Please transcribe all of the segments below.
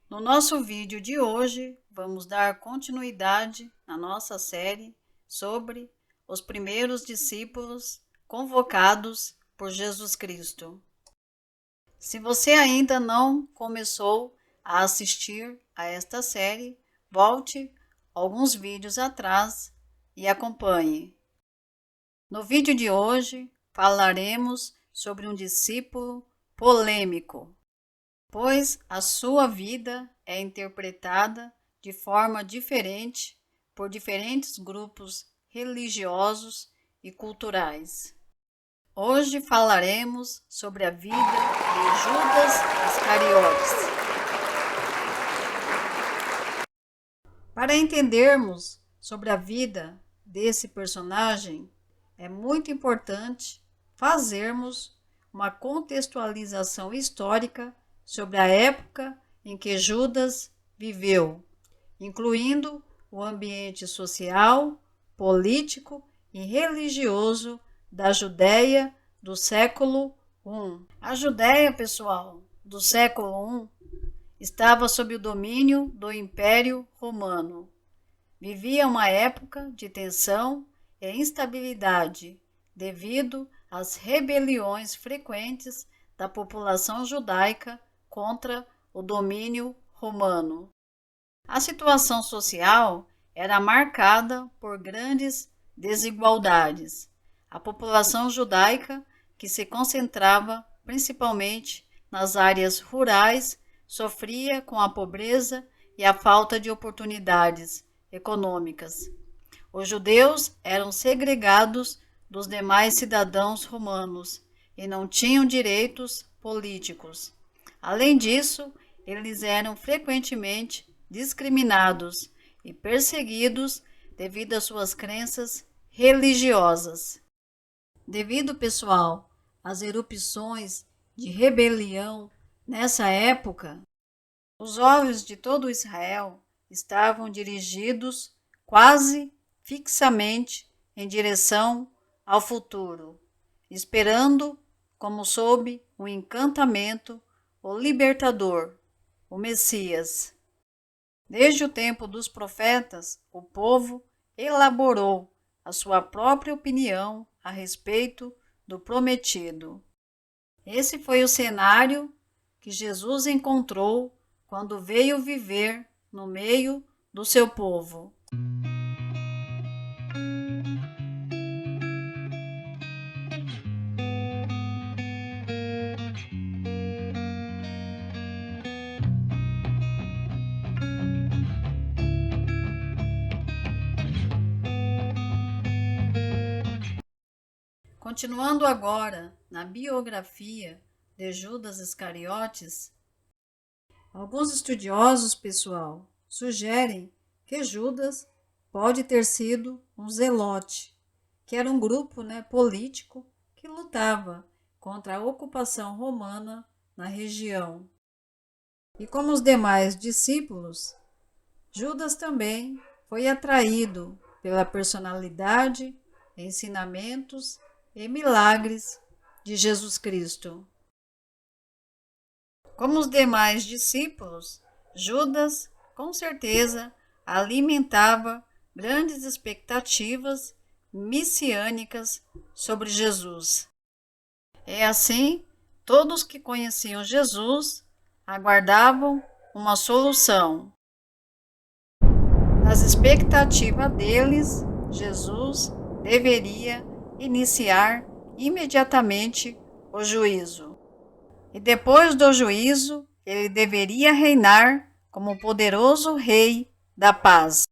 No nosso vídeo de hoje, vamos dar continuidade na nossa série sobre os primeiros discípulos convocados por Jesus Cristo. Se você ainda não começou a assistir a esta série, volte alguns vídeos atrás e acompanhe. No vídeo de hoje, falaremos sobre um discípulo polêmico, pois a sua vida é interpretada de forma diferente por diferentes grupos religiosos e culturais. Hoje falaremos sobre a vida de Judas Iscariotes. Para entendermos sobre a vida desse personagem, é muito importante fazermos uma contextualização histórica sobre a época em que Judas viveu, incluindo o ambiente social, político e religioso da Judéia do século I. A Judéia, pessoal, do século I estava sob o domínio do Império Romano. Vivia uma época de tensão e instabilidade devido às rebeliões frequentes da população judaica contra o domínio romano. A situação social era marcada por grandes desigualdades. A população judaica, que se concentrava principalmente nas áreas rurais, sofria com a pobreza e a falta de oportunidades econômicas. Os judeus eram segregados dos demais cidadãos romanos e não tinham direitos políticos. Além disso, eles eram frequentemente discriminados e perseguidos devido às suas crenças religiosas. Devido, pessoal, às erupções de rebelião nessa época, os olhos de todo Israel estavam dirigidos quase fixamente em direção ao futuro, esperando, como sob um encantamento, o libertador, o Messias. Desde o tempo dos profetas, o povo elaborou a sua própria opinião a respeito do prometido. Esse foi o cenário que Jesus encontrou quando veio viver no meio do seu povo. Continuando agora na biografia de Judas Iscariotes, alguns estudiosos, pessoal, sugerem que Judas pode ter sido um zelote, que era um grupo político que lutava contra a ocupação romana na região. E como os demais discípulos, Judas também foi atraído pela personalidade, ensinamentos e milagres de Jesus Cristo. Como os demais discípulos, Judas, com certeza, alimentava grandes expectativas messiânicas sobre Jesus. É assim, todos que conheciam Jesus aguardavam uma solução. Nas expectativas deles, Jesus deveria iniciar imediatamente o juízo. E depois do juízo, ele deveria reinar como poderoso rei da paz.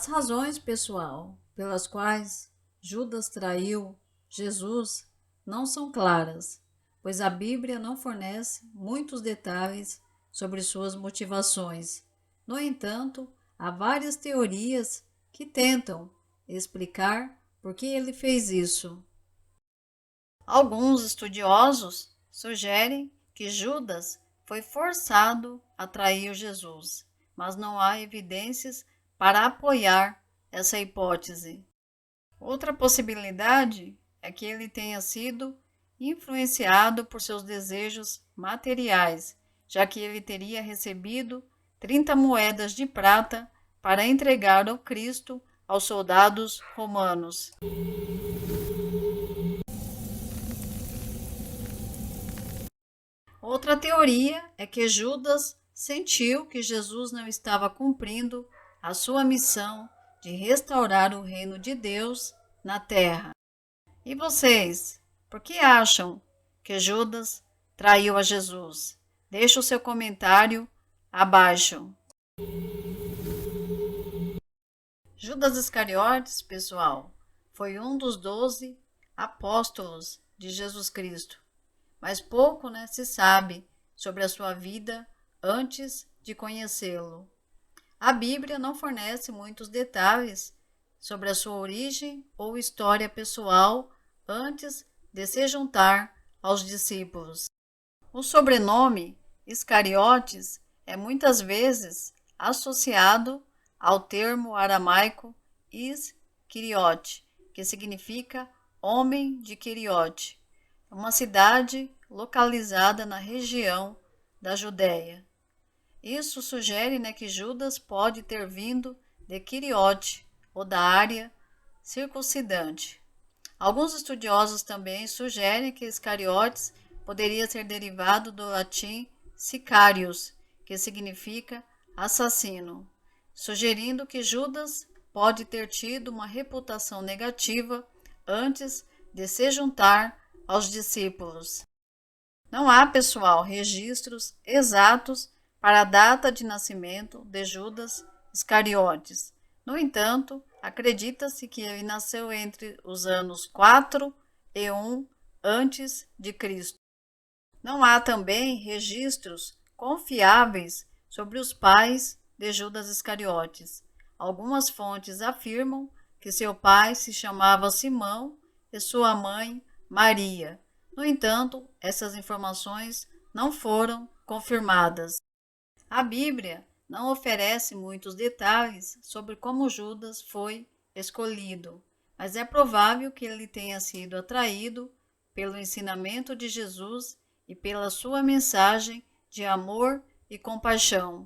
As razões, pessoal, pelas quais Judas traiu Jesus não são claras, pois a Bíblia não fornece muitos detalhes sobre suas motivações. No entanto, há várias teorias que tentam explicar por que ele fez isso. Alguns estudiosos sugerem que Judas foi forçado a trair Jesus, mas não há evidências para apoiar essa hipótese. Outra possibilidade é que ele tenha sido influenciado por seus desejos materiais, já que ele teria recebido 30 moedas de prata para entregar ao Cristo aos soldados romanos. Outra teoria é que Judas sentiu que Jesus não estava cumprindo a sua missão de restaurar o reino de Deus na terra. E vocês, por que acham que Judas traiu a Jesus? Deixe o seu comentário abaixo. Judas Iscariotes, pessoal, foi um dos 12 apóstolos de Jesus Cristo, mas pouco se sabe sobre a sua vida antes de conhecê-lo. A Bíblia não fornece muitos detalhes sobre a sua origem ou história pessoal antes de se juntar aos discípulos. O sobrenome Iscariotes é muitas vezes associado ao termo aramaico Is-Quiriote, que significa homem de Quiriote, uma cidade localizada na região da Judéia. Isso sugere que Judas pode ter vindo de Quiriote ou da área circuncidante. Alguns estudiosos também sugerem que Iscariotes poderia ser derivado do latim sicarius, que significa assassino, sugerindo que Judas pode ter tido uma reputação negativa antes de se juntar aos discípulos. Não há, pessoal, registros exatos para a data de nascimento de Judas Iscariotes. No entanto, acredita-se que ele nasceu entre os anos 4 e 1 antes de Cristo. Não há também registros confiáveis sobre os pais de Judas Iscariotes. Algumas fontes afirmam que seu pai se chamava Simão e sua mãe Maria. No entanto, essas informações não foram confirmadas. A Bíblia não oferece muitos detalhes sobre como Judas foi escolhido, mas é provável que ele tenha sido atraído pelo ensinamento de Jesus e pela sua mensagem de amor e compaixão.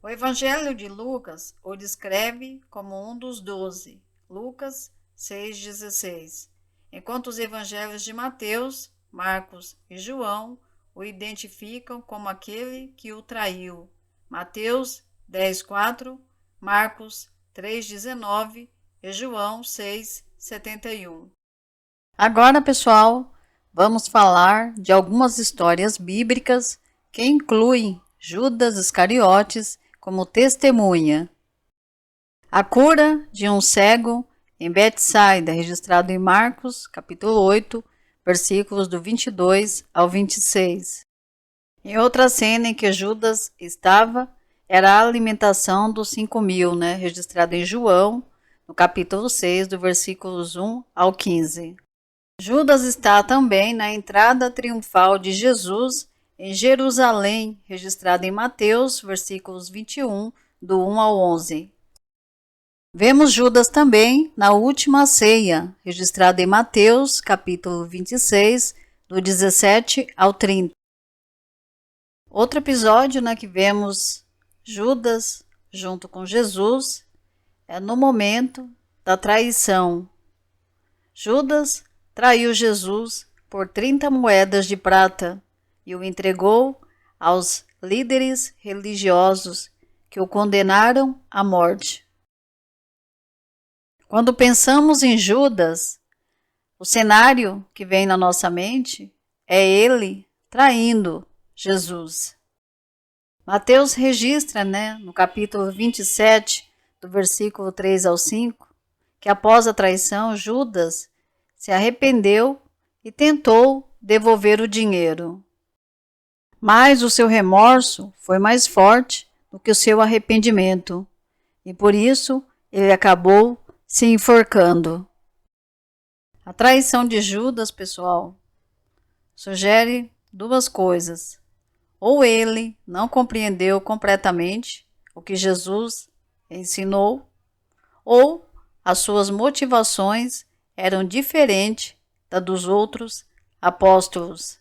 O Evangelho de Lucas o descreve como um dos 12, Lucas 6,16, enquanto os evangelhos de Mateus, Marcos e João o identificam como aquele que o traiu. Mateus 10,4, Marcos 3,19 e João 6,71. Agora, pessoal, vamos falar de algumas histórias bíblicas que incluem Judas Iscariotes como testemunha. A cura de um cego em Betsaida, registrado em Marcos, capítulo 8, versículos do 22 ao 26. Em outra cena em que Judas estava, era a alimentação dos 5.000, registrado em João, no capítulo 6, do versículos 1 ao 15. Judas está também na entrada triunfal de Jesus em Jerusalém, registrado em Mateus, versículos 21, do 1 ao 11. Vemos Judas também na última ceia, registrada em Mateus, capítulo 26, do 17 ao 30. Outro episódio que vemos Judas junto com Jesus é no momento da traição. Judas traiu Jesus por 30 moedas de prata e o entregou aos líderes religiosos que o condenaram à morte. Quando pensamos em Judas, o cenário que vem na nossa mente é ele traindo Jesus. Mateus registra, no capítulo 27, do versículo 3 ao 5, que após a traição, Judas se arrependeu e tentou devolver o dinheiro. Mas o seu remorso foi mais forte do que o seu arrependimento, e por isso ele acabou se enforcando. A traição de Judas, pessoal, sugere duas coisas. Ou ele não compreendeu completamente o que Jesus ensinou, ou as suas motivações eram diferentes das dos outros apóstolos.